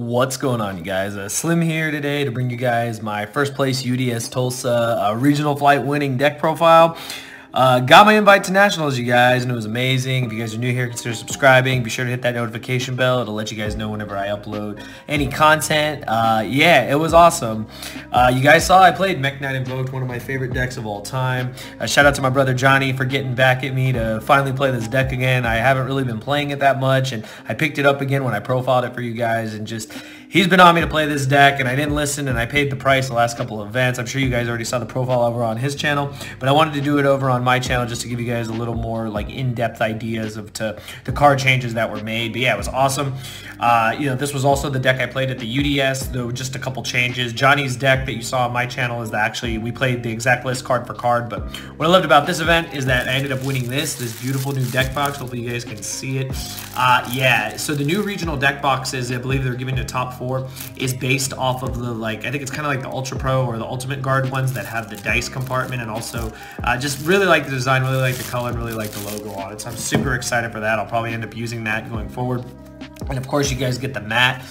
What's going on, you guys? Slim here today to bring you guys my first place UDS Tulsa regional flight winning deck profile. Got my invite to nationals, you guys, and it was amazing. If you guys are new here, consider subscribing. Be sure to hit that notification bell. It'll let you guys know whenever I upload any content. Yeah, it was awesome. You guys saw I played MEKK-KNIGHT Invoked, one of my favorite decks of all time. Shout out to my brother Johnny for getting back at me to finally play this deck again. I haven't really been playing it that much, and I picked it up again when I profiled it for you guys, and just he's been on me to play this deck, and I didn't listen, and I paid the price the last couple of events. I'm sure you guys already saw the profile over on his channel, but I wanted to do it over on my channel just to give you guys a little more like in-depth ideas of the card changes that were made. But yeah, it was awesome. You know, this was also the deck I played at the UDS, though just a couple changes. Johnny's deck that you saw on my channel is that actually we played the exact list card for card, but what I loved about this event is that I ended up winning this beautiful new deck box. Hopefully you guys can see it. Yeah, so the new regional deck boxes, I believe they're giving to top 4, is based off of the, like, I think it's kind of like the Ultra Pro or the Ultimate Guard ones that have the dice compartment, and also just really like the design, really like the color, and really like the logo on it. So I'm super excited for that. I'll probably end up using that going forward. And of course you guys get the mat,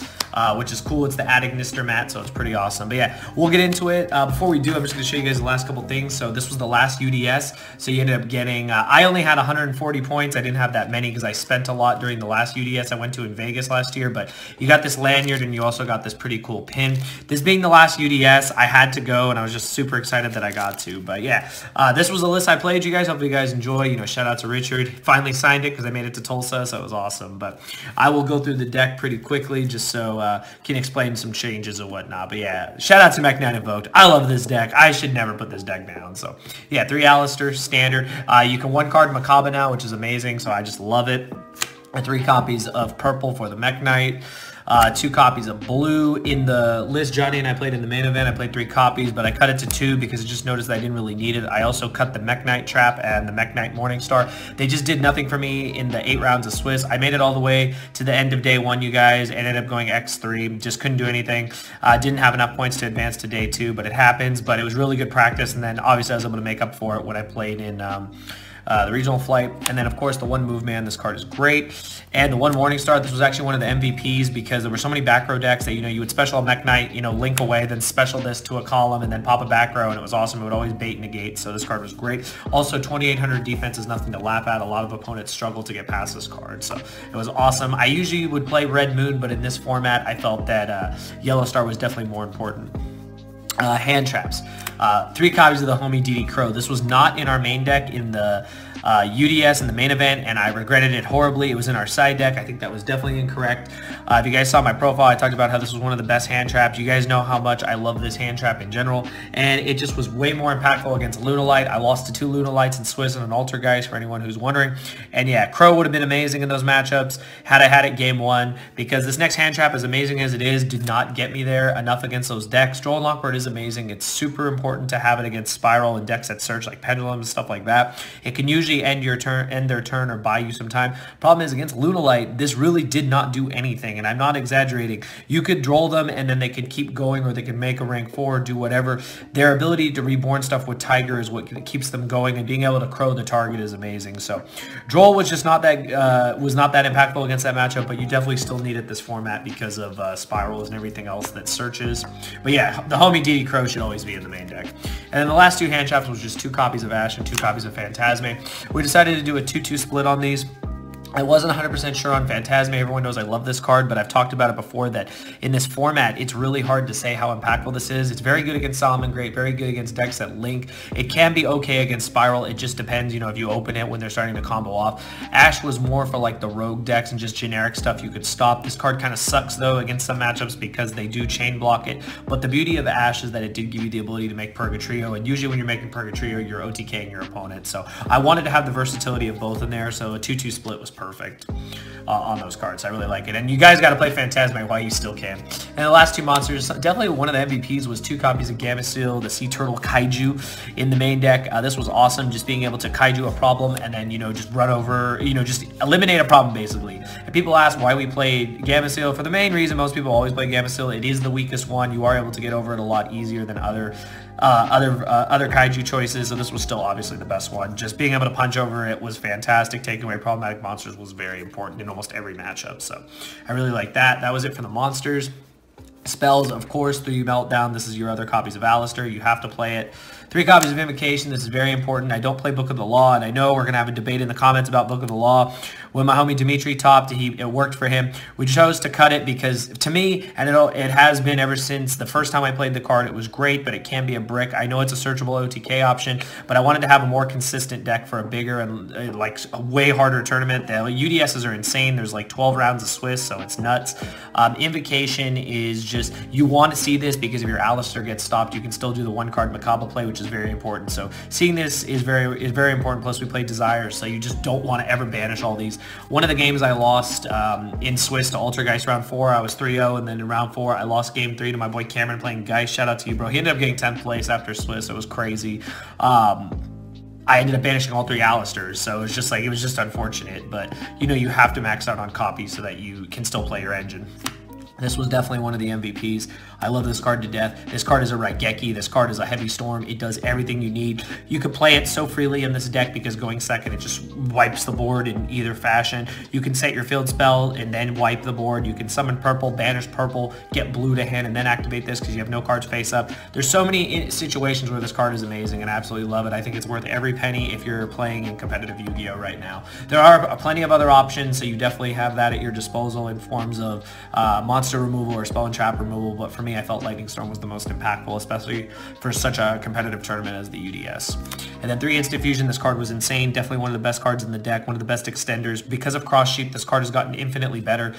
which is cool. It's the Ad Ignister mat, so it's pretty awesome. But yeah, we'll get into it. Before we do, I'm just going to show you guys the last couple things. So this was the last UDS. So you ended up getting, I only had 140 points. I didn't have that many because I spent a lot during the last UDS I went to in Vegas last year. But you got this lanyard, and you also got this pretty cool pin. This being the last UDS, I had to go, and I was just super excited that I got to. But yeah, this was the list I played, you guys. Hopefully you guys enjoy. You know, shout out to Richard. Finally signed it because I made it to Tulsa, so it was awesome. But I will go through the deck pretty quickly just so can explain some changes and whatnot. But yeah, shout out to MEKK-KNIGHT Invoked. I love this deck. I should never put this deck down. So yeah, 3 Alistair, standard. You can 1 card MEKK-KNIGHT now, which is amazing, so I just love it. 3 copies of purple for the MEKK-KNIGHT. 2 copies of blue. In the list Johnny and I played in the main event, I played 3 copies, but I cut it to 2 because I just noticed that I didn't really need it. I also cut the MEKK-KNIGHT Trap and the MEKK-KNIGHT Morningstar. They just did nothing for me in the 8 rounds of Swiss. I made it all the way to the end of day 1, you guys. Ended up going X3, just couldn't do anything. Didn't have enough points to advance to day 2, but it happens. But it was really good practice, and then obviously I was able to make up for it when I played in the regional flight. And then of course the 1 move man, this card is great. And the 1 Morningstar, this was actually one of the MVPs because there were so many back row decks that, you know, you would special MEKK-KNIGHT, you know, link away, then special this to a column, and then pop a back row, and it was awesome. It would always bait negate, so this card was great. Also 2800 defense is nothing to laugh at. A lot of opponents struggle to get past this card, so it was awesome. I usually would play Red Moon, but in this format I felt that Yellow Star was definitely more important. Hand traps. 3 copies of the homie DD Crow. This was not in our main deck in the UDS in the main event, and I regretted it horribly. It was in our side deck. I think that was definitely incorrect. If you guys saw my profile, I talked about how this was one of the best hand traps. You guys know how much I love this hand trap in general, and it just was way more impactful against Lunalight. I lost to 2 Lunalights in Swiss and an Altergeist, for anyone who's wondering. And yeah, Crow would have been amazing in those matchups had I had it game 1, because this next hand trap, as amazing as it is, did not get me there enough against those decks. Droll and Lockbird is amazing. It's super important to have it against Spiral and decks that search like Pendulum and stuff like that. It can usually end their turn or buy you some time. Problem is, against Lunalight, this really did not do anything, and I'm not exaggerating. You could droll them and then they could keep going, or they can make a rank 4, do whatever. Their ability to reborn stuff with Tiger is what keeps them going, and being able to crow the target is amazing. So droll was just not that impactful against that matchup, but you definitely still need it this format because of spirals and everything else that searches. But yeah, the homie DD Crow should always be in the main deck. And then the last 2 hand traps was just 2 copies of Ash and 2 copies of Phantasme. We decided to do a 2-2 split on these. I wasn't 100% sure on Phantasme. Everyone knows I love this card, but I've talked about it before that in this format, it's really hard to say how impactful this is. It's very good against Solomon Great, very good against decks that link. It can be okay against Spiral. It just depends, you know, if you open it when they're starting to combo off. Ash was more for like the rogue decks and just generic stuff you could stop. This card kind of sucks though against some matchups because they do chain block it. But the beauty of Ash is that it did give you the ability to make Purgatrio, and usually when you're making Purgatrio, you're OTKing your opponent. So I wanted to have the versatility of both in there, so a 2-2 split was perfect on those cards. I really like it. And you guys got to play Phantasme while you still can. And the last 2 monsters, definitely one of the MVPs was 2 copies of Gameciel, the Sea Turtle Kaiju in the main deck. This was awesome, just being able to Kaiju a problem and then, you know, just run over, you know, just eliminate a problem basically. And people ask why we played Gameciel. For the main reason most people always play Gameciel, it is the weakest one. You are able to get over it a lot easier than other other kaiju choices, so this was still obviously the best one. Just being able to punch over it was fantastic. Taking away problematic monsters was very important in almost every matchup, so I really like that. That was it for the monsters. Spells, of course, 3 Meltdown. This is your other copies of Alistair. You have to play it. 3 copies of Invocation. This is very important. I don't play Book of the Law, and I know we're going to have a debate in the comments about Book of the Law. When my homie Dimitri topped, it worked for him. We chose to cut it because, to me, and it has been ever since the first time I played the card, it was great, but it can be a brick. I know it's a searchable OTK option, but I wanted to have a more consistent deck for a bigger and like a way harder tournament. The UDSs are insane. There's like 12 rounds of Swiss, so it's nuts. Invocation is just, you want to see this because if your Alistair gets stopped, you can still do the 1-card Macabre play, which is very important. So seeing this is very important. Plus we play Desires, so you just don't want to ever banish all these. One of the games I lost in Swiss to Altergeist round 4, I was 3-0, and then in round 4 I lost game 3 to my boy Cameron playing Geist. Shout out to you, bro. He ended up getting 10th place after Swiss. It was crazy. I ended up banishing all 3 Alistairs, so it was just like, it was just unfortunate, but you know, you have to max out on copies so that you can still play your engine. This was definitely one of the MVPs. I love this card to death. This card is a Raigeki. This card is a Heavy Storm. It does everything you need. You could play it so freely in this deck because going second, it just wipes the board in either fashion. You can set your field spell and then wipe the board. You can summon purple, banish purple, get blue to hand, and then activate this because you have no cards face up. There's so many situations where this card is amazing, and I absolutely love it. I think it's worth every penny if you're playing in competitive Yu-Gi-Oh! Right now. There are plenty of other options, so you definitely have that at your disposal in forms of monster removal or spell and trap removal, but for me, I felt Lightning Storm was the most impactful, especially for such a competitive tournament as the UDS. And then 3 Instant Fusion. This card was insane. Definitely one of the best cards in the deck, one of the best extenders. Because of Cross Sheep, this card has gotten infinitely better.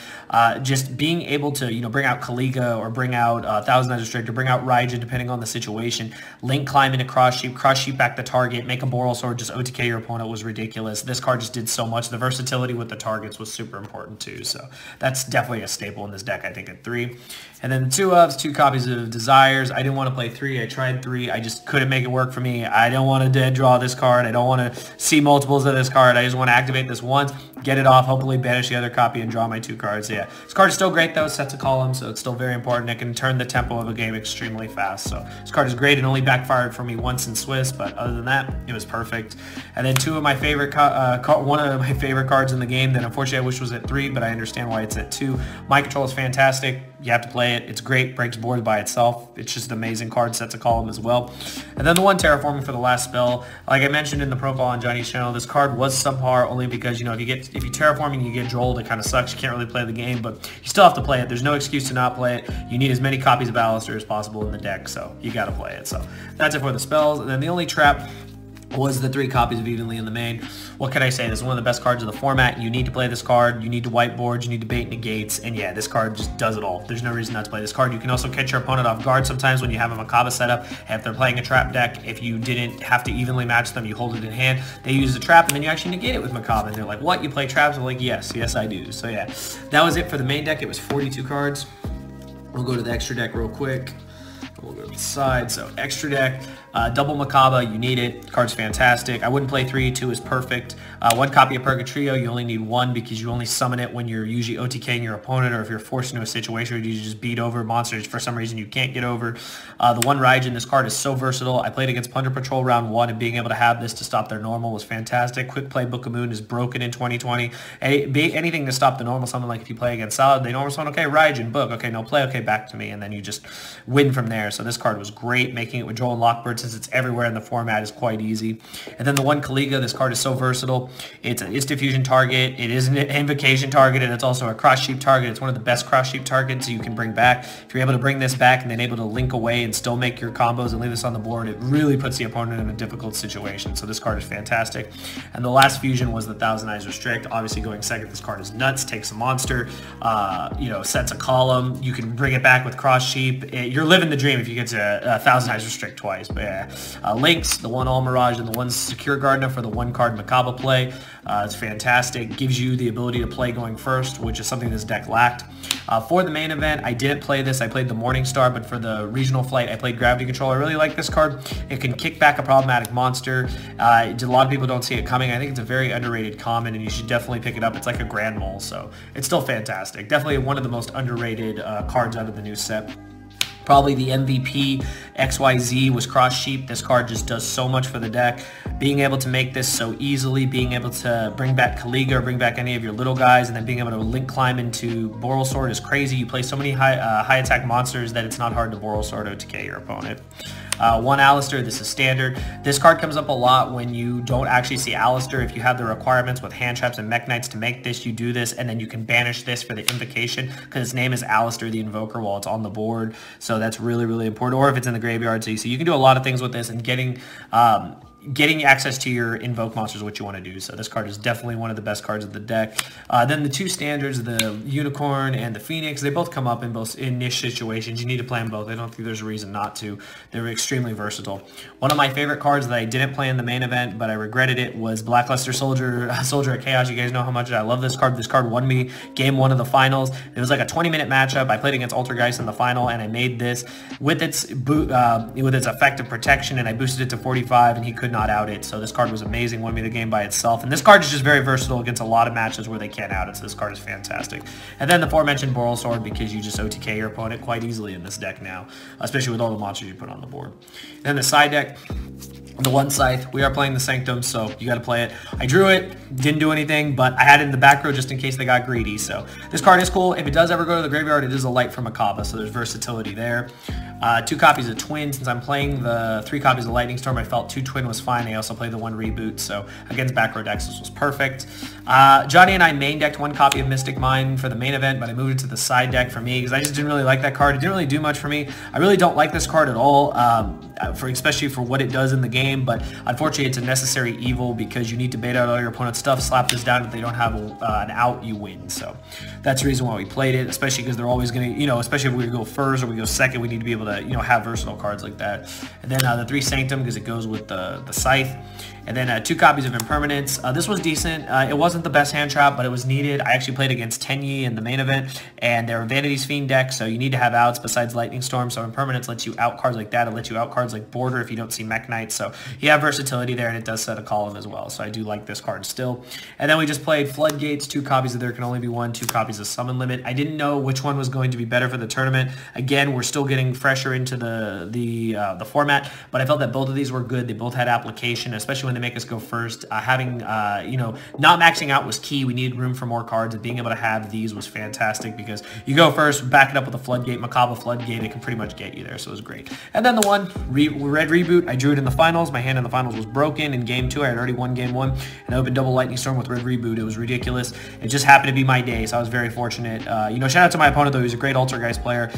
Just being able to, you know, bring out Kaliga or bring out Thousand Eyes Restrict or bring out Raijin, depending on the situation. Link climb into Cross Sheep back the target, make a Boral Sword, just OTK your opponent was ridiculous. This card just did so much. The versatility with the targets was super important too, so that's definitely a staple in this deck, I think, at 3. And then 2 copies of Desires. I didn't want to play 3. I tried 3. I just couldn't make it work for me. I don't want to dead draw this card. I don't want to see multiples of this card. I just want to activate this once, get it off, hopefully banish the other copy, and draw my 2 cards. Yeah, this card is still great though. It sets a column, so it's still very important. It can turn the tempo of a game extremely fast. So this card is great. It only backfired for me once in Swiss, but other than that, it was perfect. And then 2 of my favorite, one of my favorite cards in the game that unfortunately I wish was at 3, but I understand why it's at 2. Mind Control is fantastic. You have to play it. It's great. Breaks boards by itself. It's just an amazing card. Sets a column as well. And then the 1 Terraforming for the last spell. Like I mentioned in the profile on Johnny's channel, this card was subpar only because, you know, if you Terraforming, you get Joel, it kind of sucks. You can't really play the game, but you still have to play it. There's no excuse to not play it. You need as many copies of Alistair as possible in the deck, so you got to play it. So that's it for the spells. And then the only trap was the 3 copies of Evenly in the main. What can I say? This is one of the best cards of the format. You need to play this card. You need to wipe boards. You need to bait negates. And yeah, this card just does it all. There's no reason not to play this card. You can also catch your opponent off guard sometimes when you have a Macabre setup. And if they're playing a trap deck, if you didn't have to evenly match them, you hold it in hand. They use the trap, and then you actually negate it with Macabre. And they're like, what? You play traps? I'm like, yes, I do. So yeah, that was it for the main deck. It was 42 cards. We'll go to the extra deck real quick. We'll go to the side. So extra deck, double Macabre, you need it. Card's fantastic. I wouldn't play 3, 2 is perfect. 1 copy of Purgatrio, you only need 1 because you only summon it when you're usually OTKing your opponent, or if you're forced into a situation where you just beat over monsters for some reason you can't get over. The 1 Raijin, this card is so versatile. I played against Plunder Patrol round 1, and being able to have this to stop their normal was fantastic. Quick Play Book of Moon is broken in 2020. Anything to stop the normal summon, like if you play against Solid, they normal summon, okay, Raijin, book, okay, no play, okay, back to me, and then you just win from there. So this card was great. Making it with Joel and Lockbird, since it's everywhere in the format, is quite easy. And then the 1 Kaliga, this card is so versatile. It's an instant fusion target, it is an invocation target, and it's also a Cross Sheep target. It's one of the best Cross Sheep targets you can bring back. If you're able to bring this back and then able to link away and still make your combos and leave this on the board, it really puts the opponent in a difficult situation. So this card is fantastic. And the last fusion was the Thousand Eyes Restrict. Obviously going second, this card is nuts. Takes a monster, sets a column. You can bring it back with Cross Sheep. You're living the dream if you get to Thousand Eyes Restrict twice. But yeah, links, the 1 All Mirage and the 1 Secure Gardener for the 1 card Macabre play. It's fantastic. Gives you the ability to play going first, which is something this deck lacked. For the main event, I didn't play this. I played the Morningstar, but for the regional flight, I played Gravity Control. I really like this card. It can kick back a problematic monster. A lot of people don't see it coming. I think it's a very underrated common, and you should definitely pick it up. It's like a Grand Mole, so it's still fantastic. Definitely one of the most underrated cards out of the new set. Probably the MVP XYZ was cross sheep. This card just does so much for the deck. Being able to make this so easily, being able to bring back Kaliga or bring back any of your little guys, and then being able to link climb into Boral Sword is crazy. You play so many high attack monsters that it's not hard to Boral Sword OTK your opponent. One Alistair, this is standard. This card comes up a lot when you don't actually see Alistair. If you have the requirements with hand traps and mech knights to make this, you do this, and then you can banish this for the invocation because its name is Alistair the Invoker while it's on the board. So that's really, really important. Or if it's in the graveyard, so you can do a lot of things with this, and getting access to your invoke monsters is what you want to do. So this card is definitely one of the best cards of the deck. Then the two standards, the Unicorn and the Phoenix, they both come up in niche situations. You need to play them both. I don't think there's a reason not to. They're extremely versatile. One of my favorite cards that I didn't play in the main event, but I regretted it, was Blackluster Soldier of Chaos. You guys know how much I love this card. This card won me game 1 of the finals. It was like a 20-minute matchup. I played against Altergeist in the final, and I made this with its effective protection, and I boosted it to 45, and he could not out it. So this card was amazing, won me the game by itself. And this card is just very versatile against a lot of matches where they can't out it. So this card is fantastic. And then the aforementioned Boral Sword, because you just OTK your opponent quite easily in this deck now, especially with all the monsters you put on the board. And then the side deck, the one Scythe, we are playing the Sanctum, so you got to play it. I drew it, didn't do anything, but I had it in the back row just in case they got greedy. So this card is cool. If it does ever go to the graveyard, it is a light from Akaba, so there's versatility there. 2 copies of Twin. Since I'm playing the 3 copies of Lightning Storm, I felt 2 Twin was fine. I also played the 1 Reboot, so against back row decks, this was perfect. Johnny and I main decked 1 copy of Mystic Mine for the main event, but I moved it to the side deck for me because I just didn't really like that card. It didn't really do much for me. I really don't like this card at all, especially for what it does in the game, but unfortunately it's a necessary evil because you need to bait out all your opponent's stuff, slap this down. If they don't have an out, you win. So that's the reason why we played it, especially because they're always going to, especially if we go first or we go second, we need to be able to, have versatile cards like that. And then the 3 Sanctum, because it goes with the Scythe. And then 2 copies of Impermanence. This was decent. It wasn't the best hand trap, but it was needed. I actually played against Tenyi in the main event, and they're a Vanity's Fiend deck, so you need to have outs besides Lightning Storm. So Impermanence lets you out cards like that. It lets you out cards like Border if you don't see MEKK-KNIGHT. So you have versatility there, and it does set a column as well. So I do like this card still. And then we just played Floodgates, 2 copies of There Can Only Be One, 2 copies of Summon Limit. I didn't know which one was going to be better for the tournament. Again, we're still getting fresher into the format, but I felt that both of these were good. They both had application, especially when they make us go first. Having, not maxing out was key. We needed room for more cards, and being able to have these was fantastic because you go first, back it up with a Floodgate, Macabre Floodgate, it can pretty much get you there, so it was great. And then the one, Red Reboot, I drew it in the finals. My hand in the finals was broken in game 2. I had already won game 1, and I opened double Lightning Storm with Red Reboot. It was ridiculous. It just happened to be my day, so I was very fortunate. Shout out to my opponent, though. He was a great Altergeist player.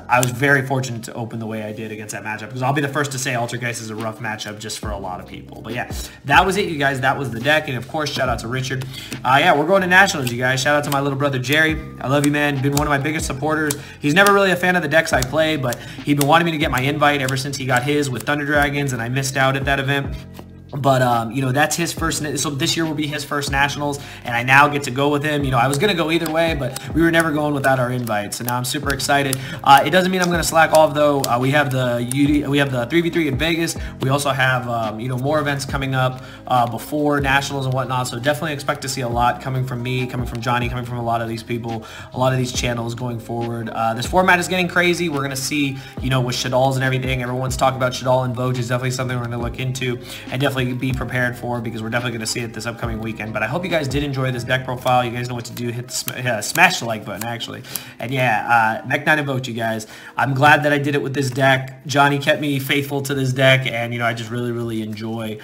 I was very fortunate to open the way I did against that matchup, because I'll be the first to say Altergeist is a rough matchup just for a lot of people. But yeah, that was it, you guys. That was the deck, and of course, shout out to Richard. Yeah, we're going to Nationals, you guys. Shout out to my little brother, Jerry. I love you, man. Been one of my biggest supporters. He's never really a fan of the decks I play, but he'd been wanting me to get my invite ever since he got his with Thunder Dragons, and I missed out at that event. But, that's his first, so this year will be his first Nationals, and I now get to go with him. I was going to go either way, but we were never going without our invite, so now I'm super excited. It doesn't mean I'm going to slack off, though. We have the 3v3 in Vegas. We also have, more events coming up before Nationals and whatnot, so definitely expect to see a lot coming from me, coming from Johnny, coming from a lot of these people, a lot of these channels going forward. This format is getting crazy. We're going to see, with Shadalls and everything. Everyone's talking about Shadall and Vogue is definitely something we're going to look into, and definitely be prepared for, because we're definitely going to see it this upcoming weekend. But I hope you guys did enjoy this deck profile. You guys know what to do. Hit the smash the like button, actually. And yeah, MEKK-KNIGHT and vote, you guys. I'm glad that I did it with this deck. Johnny kept me faithful to this deck, and I just really, really enjoy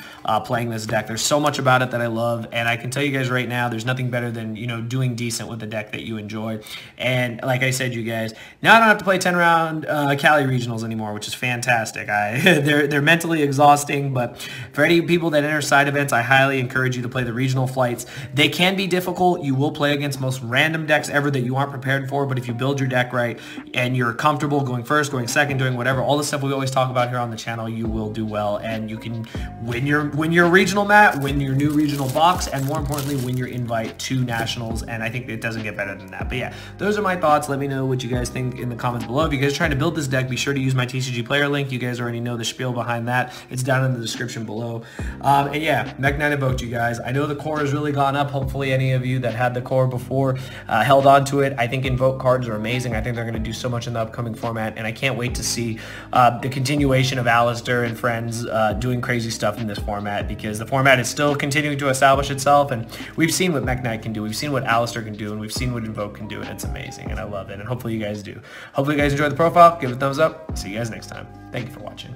playing this deck. There's so much about it that I love, and I can tell you guys right now, there's nothing better than doing decent with a deck that you enjoy. And like I said, you guys, now I don't have to play 10-round Cali regionals anymore, which is fantastic. They're mentally exhausting, but for any people that enter side events, I highly encourage you to play the regional flights. They can be difficult. You will play against most random decks ever that you aren't prepared for, but if you build your deck right and you're comfortable going first, going second, doing whatever, all the stuff we always talk about here on the channel, you will do well, and you can win your regional mat, win your new regional box, and more importantly, win your invite to Nationals, and I think it doesn't get better than that. But yeah, those are my thoughts. Let me know what you guys think in the comments below. If you guys are trying to build this deck, be sure to use my TCG player link. You guys already know the spiel behind that. It's down in the description below. And yeah, MEKK-KNIGHT invoked you guys. I know the core has really gone up. Hopefully any of you that had the core before held on to it. I think invoke cards are amazing. I think they're going to do so much in the upcoming format, and I can't wait to see the continuation of Alistair and friends doing crazy stuff in this format, because the format is still continuing to establish itself, and we've seen what MEKK-KNIGHT can do. We've seen what Alistair can do, and we've seen what invoke can do, and it's amazing, and I love it, and hopefully you guys do. Hopefully you guys enjoyed the profile. Give it a thumbs up. See you guys next time. Thank you for watching.